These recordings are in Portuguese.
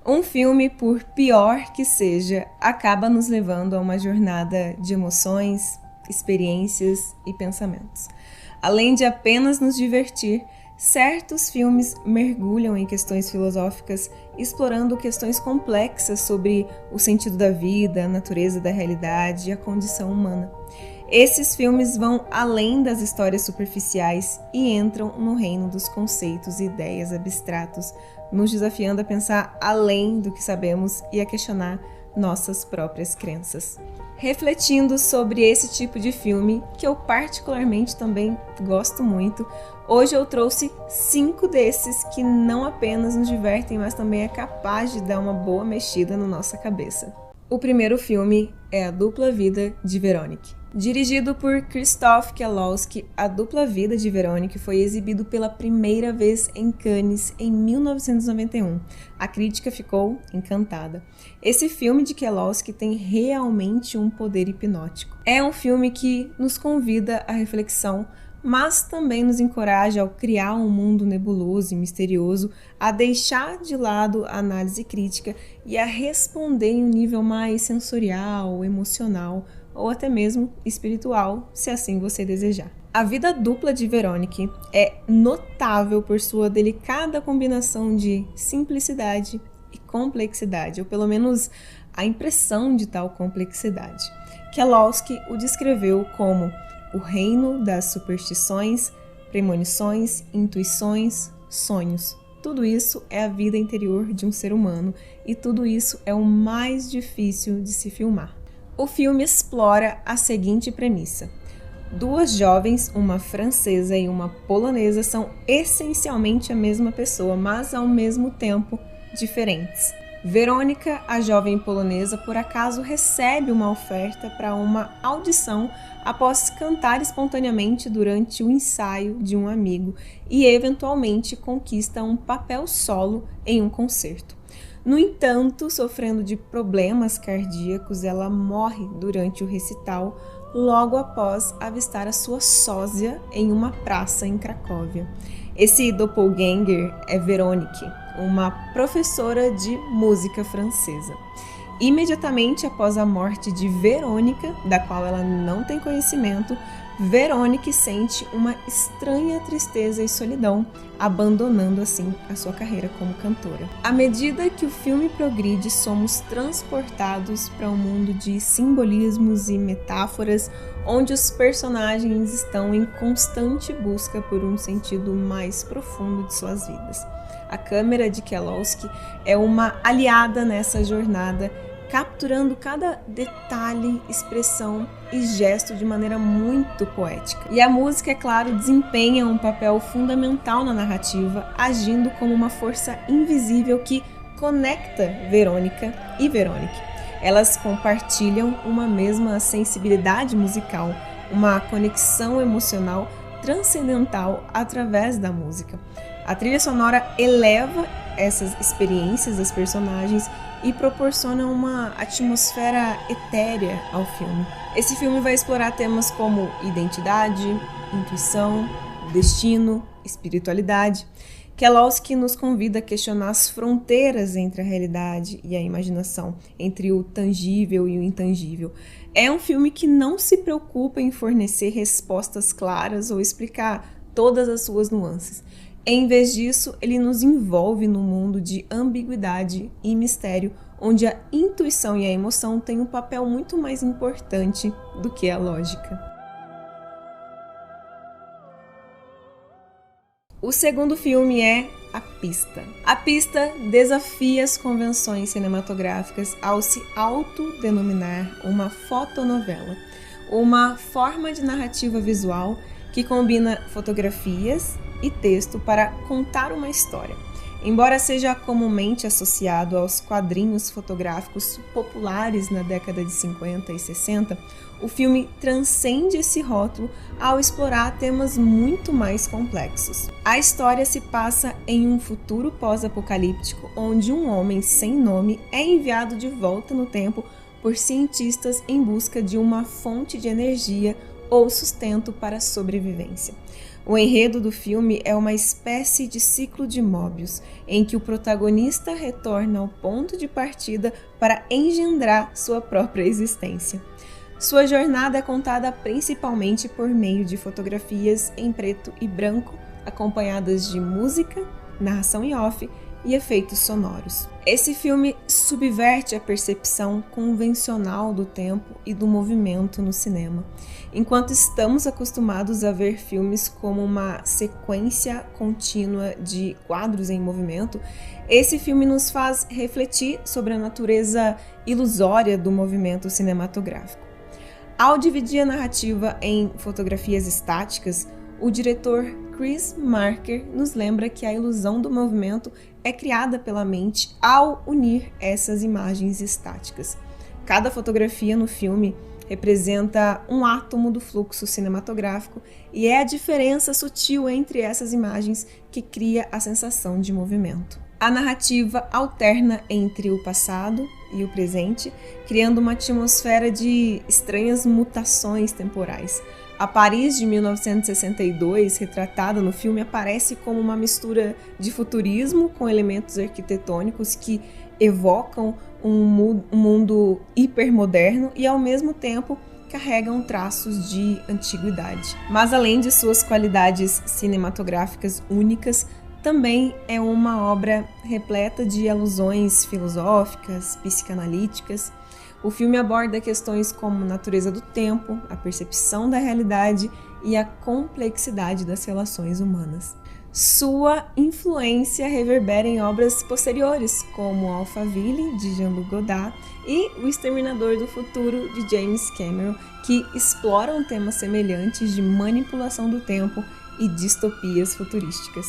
Um filme, por pior que seja, acaba nos levando a uma jornada de emoções, experiências e pensamentos. Além de apenas nos divertir, certos filmes mergulham em questões filosóficas, explorando questões complexas sobre o sentido da vida, a natureza da realidade e a condição humana. Esses filmes vão além das histórias superficiais e entram no reino dos conceitos e ideias abstratos, nos desafiando a pensar além do que sabemos e a questionar nossas próprias crenças. Refletindo sobre esse tipo de filme, que eu particularmente também gosto muito, hoje eu trouxe 5 desses que não apenas nos divertem, mas também é capaz de dar uma boa mexida na nossa cabeça. O primeiro filme é A Dupla Vida de Veronique. Dirigido por Krzysztof Kieślowski, A Dupla Vida de Veronique foi exibido pela primeira vez em Cannes em 1991. A crítica ficou encantada. Esse filme de Kieślowski tem realmente um poder hipnótico. É um filme que nos convida à reflexão, mas também nos encoraja ao criar um mundo nebuloso e misterioso, a deixar de lado a análise crítica e a responder em um nível mais sensorial, emocional ou até mesmo espiritual, se assim você desejar. A vida dupla de Veronique é notável por sua delicada combinação de simplicidade e complexidade, ou pelo menos a impressão de tal complexidade. Kieślowski o descreveu como o reino das superstições, premonições, intuições, sonhos. Tudo isso é a vida interior de um ser humano e tudo isso é o mais difícil de se filmar. O filme explora a seguinte premissa. 2 jovens, uma francesa e uma polonesa, são essencialmente a mesma pessoa, mas ao mesmo tempo diferentes. Verônica, a jovem polonesa, por acaso recebe uma oferta para uma audição após cantar espontaneamente durante o ensaio de um amigo e eventualmente conquista um papel solo em um concerto. No entanto, sofrendo de problemas cardíacos, ela morre durante o recital, logo após avistar a sua sósia em uma praça em Cracóvia. Esse doppelganger é Veronique, uma professora de música francesa. Imediatamente após a morte de Verônica, da qual ela não tem conhecimento, Veronique sente uma estranha tristeza e solidão, abandonando assim a sua carreira como cantora. À medida que o filme progride, somos transportados para um mundo de simbolismos e metáforas, onde os personagens estão em constante busca por um sentido mais profundo de suas vidas. A câmera de Kieślowski é uma aliada nessa jornada, capturando cada detalhe, expressão e gesto de maneira muito poética. E a música, é claro, desempenha um papel fundamental na narrativa, agindo como uma força invisível que conecta Verônica e Veronique. Elas compartilham uma mesma sensibilidade musical, uma conexão emocional transcendental através da música. A trilha sonora eleva essas experiências das personagens e proporciona uma atmosfera etérea ao filme. Esse filme vai explorar temas como identidade, intuição, destino, espiritualidade. Kieślowski nos convida a questionar as fronteiras entre a realidade e a imaginação, entre o tangível e o intangível. É um filme que não se preocupa em fornecer respostas claras ou explicar todas as suas nuances. Em vez disso, ele nos envolve num mundo de ambiguidade e mistério, onde a intuição e a emoção têm um papel muito mais importante do que a lógica. O segundo filme é A Pista. A Pista desafia as convenções cinematográficas ao se autodenominar uma fotonovela, uma forma de narrativa visual que combina fotografias e texto para contar uma história. Embora seja comumente associado aos quadrinhos fotográficos populares na década de 50 e 60, o filme transcende esse rótulo ao explorar temas muito mais complexos. A história se passa em um futuro pós-apocalíptico, onde um homem sem nome é enviado de volta no tempo por cientistas em busca de uma fonte de energia ou sustento para a sobrevivência. O enredo do filme é uma espécie de ciclo de Möbius, em que o protagonista retorna ao ponto de partida para engendrar sua própria existência. Sua jornada é contada principalmente por meio de fotografias em preto e branco, acompanhadas de música, narração em off e efeitos sonoros. Esse filme subverte a percepção convencional do tempo e do movimento no cinema. Enquanto estamos acostumados a ver filmes como uma sequência contínua de quadros em movimento, esse filme nos faz refletir sobre a natureza ilusória do movimento cinematográfico. Ao dividir a narrativa em fotografias estáticas, o diretor Chris Marker nos lembra que a ilusão do movimento é criada pela mente ao unir essas imagens estáticas. Cada fotografia no filme representa um átomo do fluxo cinematográfico e é a diferença sutil entre essas imagens que cria a sensação de movimento. A narrativa alterna entre o passado e o presente, criando uma atmosfera de estranhas mutações temporais. A Paris de 1962, retratada no filme, aparece como uma mistura de futurismo com elementos arquitetônicos que evocam um mundo hipermoderno e, ao mesmo tempo, carregam traços de antiguidade. Mas, além de suas qualidades cinematográficas únicas, também é uma obra repleta de alusões filosóficas, psicanalíticas. O filme aborda questões como a natureza do tempo, a percepção da realidade e a complexidade das relações humanas. Sua influência reverbera em obras posteriores, como Alphaville, de Jean-Luc Godard, e O Exterminador do Futuro, de James Cameron, que exploram temas semelhantes de manipulação do tempo e distopias futurísticas.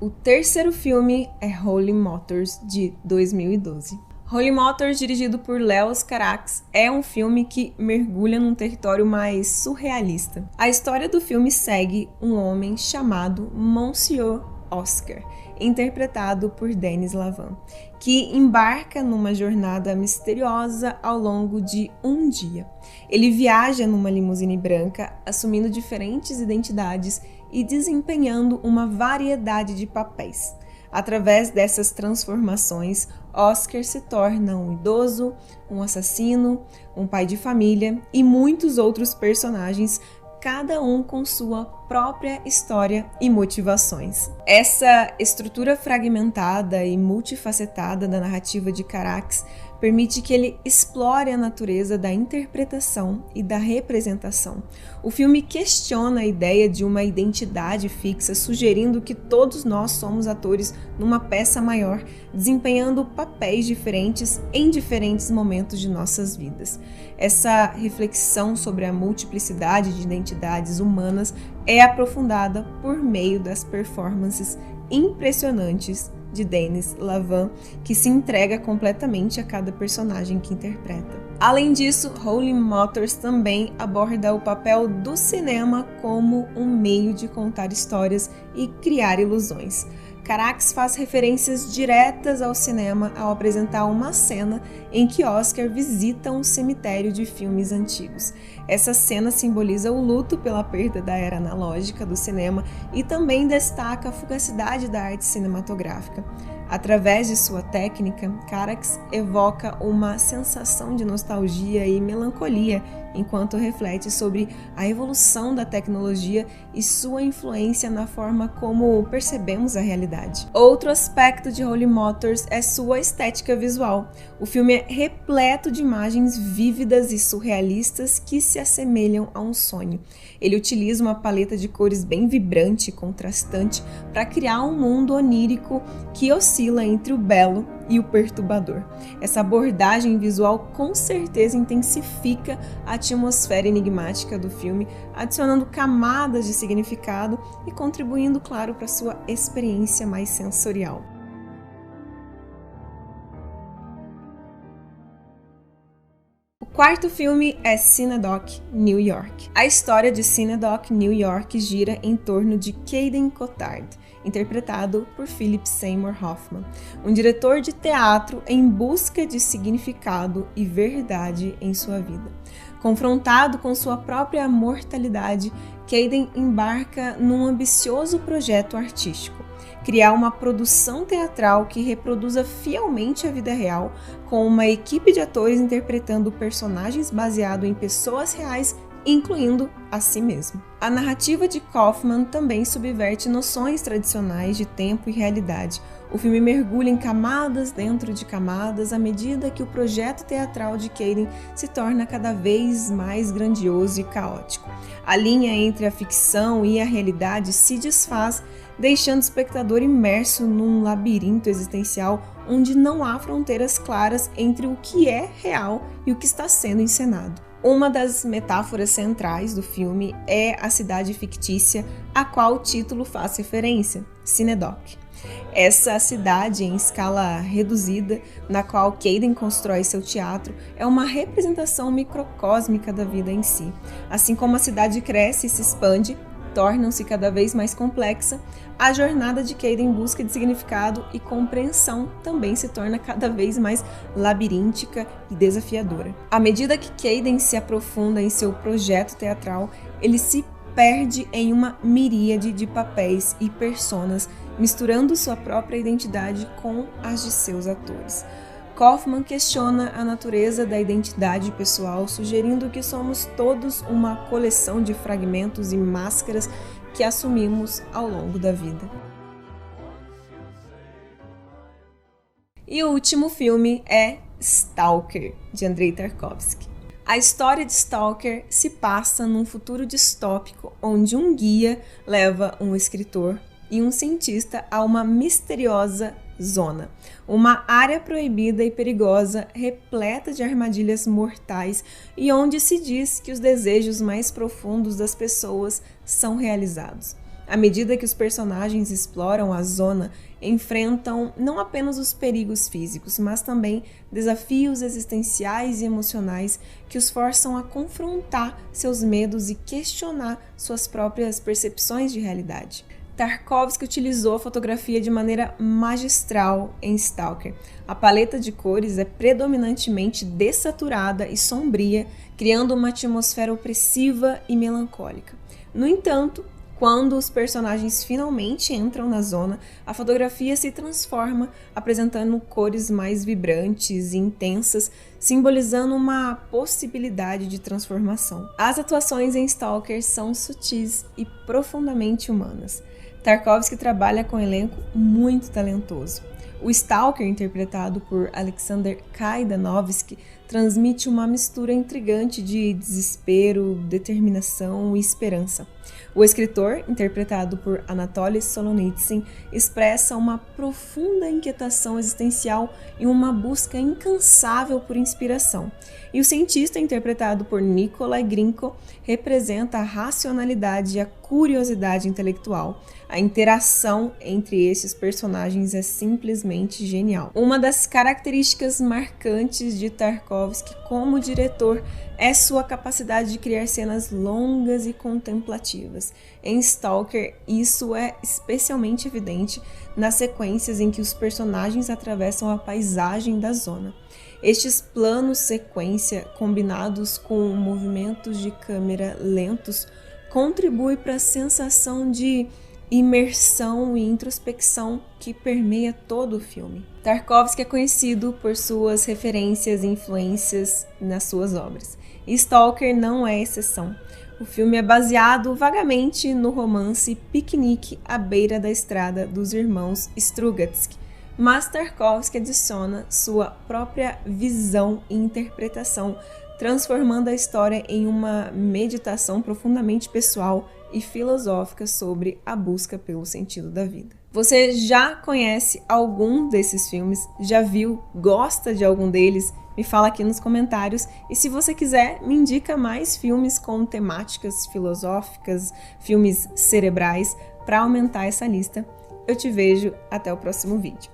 O terceiro filme é Holy Motors, de 2012. Holy Motors, dirigido por Leos Carax, é um filme que mergulha num território mais surrealista. A história do filme segue um homem chamado Monsieur Oscar, interpretado por Denis Lavant, que embarca numa jornada misteriosa ao longo de um dia. Ele viaja numa limusine branca, assumindo diferentes identidades e desempenhando uma variedade de papéis. Através dessas transformações, Oscar se torna um idoso, um assassino, um pai de família e muitos outros personagens, cada um com sua própria história e motivações. Essa estrutura fragmentada e multifacetada da narrativa de Carax permite que ele explore a natureza da interpretação e da representação. O filme questiona a ideia de uma identidade fixa, sugerindo que todos nós somos atores numa peça maior, desempenhando papéis diferentes em diferentes momentos de nossas vidas. Essa reflexão sobre a multiplicidade de identidades humanas é aprofundada por meio das performances impressionantes de Denis Lavant, que se entrega completamente a cada personagem que interpreta. Além disso, Holy Motors também aborda o papel do cinema como um meio de contar histórias e criar ilusões. Carax faz referências diretas ao cinema ao apresentar uma cena em que Oscar visita um cemitério de filmes antigos. Essa cena simboliza o luto pela perda da era analógica do cinema e também destaca a fugacidade da arte cinematográfica. Através de sua técnica, Carax evoca uma sensação de nostalgia e melancolia enquanto reflete sobre a evolução da tecnologia e sua influência na forma como percebemos a realidade. Outro aspecto de Holy Motors é sua estética visual. O filme é repleto de imagens vívidas e surrealistas que se assemelham a um sonho. Ele utiliza uma paleta de cores bem vibrante e contrastante para criar um mundo onírico que oscila entre o belo e o perturbador. Essa abordagem visual com certeza intensifica a atmosfera enigmática do filme, adicionando camadas de significado e contribuindo, claro, para sua experiência mais sensorial. O Quarto filme é Cinedoc New York. A história de Cinedoc New York gira em torno de Caden Cotard, interpretado por Philip Seymour Hoffman, um diretor de teatro em busca de significado e verdade em sua vida. Confrontado com sua própria mortalidade, Caden embarca num ambicioso projeto artístico: criar uma produção teatral que reproduza fielmente a vida real, com uma equipe de atores interpretando personagens baseados em pessoas reais, incluindo a si mesmo. A narrativa de Kaufman também subverte noções tradicionais de tempo e realidade. O filme mergulha em camadas dentro de camadas à medida que o projeto teatral de Caden se torna cada vez mais grandioso e caótico. A linha entre a ficção e a realidade se desfaz, deixando o espectador imerso num labirinto existencial onde não há fronteiras claras entre o que é real e o que está sendo encenado. Uma das metáforas centrais do filme é a cidade fictícia a qual o título faz referência, Cinedoc. Essa cidade em escala reduzida, na qual Caden constrói seu teatro, é uma representação microcósmica da vida em si. Assim como a cidade cresce e se expande, tornam-se cada vez mais complexa, a jornada de Caden em busca de significado e compreensão também se torna cada vez mais labiríntica e desafiadora. À medida que Caden se aprofunda em seu projeto teatral, ele se perde em uma miríade de papéis e personas, misturando sua própria identidade com as de seus atores. Kaufman questiona a natureza da identidade pessoal, sugerindo que somos todos uma coleção de fragmentos e máscaras que assumimos ao longo da vida. E o último filme é Stalker, de Andrei Tarkovsky. A história de Stalker se passa num futuro distópico, onde um guia leva um escritor e um cientista a uma misteriosa zona, uma área proibida e perigosa, repleta de armadilhas mortais e onde se diz que os desejos mais profundos das pessoas são realizados. À medida que os personagens exploram a zona, enfrentam não apenas os perigos físicos, mas também desafios existenciais e emocionais que os forçam a confrontar seus medos e questionar suas próprias percepções de realidade. Tarkovsky utilizou a fotografia de maneira magistral em Stalker. A paleta de cores é predominantemente dessaturada e sombria, criando uma atmosfera opressiva e melancólica. No entanto, quando os personagens finalmente entram na zona, a fotografia se transforma, apresentando cores mais vibrantes e intensas, simbolizando uma possibilidade de transformação. As atuações em Stalker são sutis e profundamente humanas. Tarkovsky trabalha com um elenco muito talentoso. O Stalker, interpretado por Alexander Kaidanovsky, transmite uma mistura intrigante de desespero, determinação e esperança. O escritor, interpretado por Anatoly Solonitsyn, expressa uma profunda inquietação existencial e uma busca incansável por inspiração. E o cientista, interpretado por Nikolai Grinko, representa a racionalidade e a curiosidade intelectual. A interação entre esses personagens é simplesmente genial. Uma das características marcantes de Tarkovsky como diretor é sua capacidade de criar cenas longas e contemplativas. Em Stalker, isso é especialmente evidente nas sequências em que os personagens atravessam a paisagem da zona. Estes planos sequência, combinados com movimentos de câmera lentos, contribuem para a sensação de imersão e introspecção que permeia todo o filme. Tarkovsky é conhecido por suas referências e influências nas suas obras. E Stalker não é exceção. O filme é baseado vagamente no romance Piquenique à Beira da Estrada dos irmãos Strugatsky, mas Tarkovsky adiciona sua própria visão e interpretação, transformando a história em uma meditação profundamente pessoal e filosófica sobre a busca pelo sentido da vida. Você já conhece algum desses filmes? Já viu? Gosta de algum deles? Me fala aqui nos comentários. E se você quiser, me indica mais filmes com temáticas filosóficas, filmes cerebrais, para aumentar essa lista. Eu te vejo até o próximo vídeo.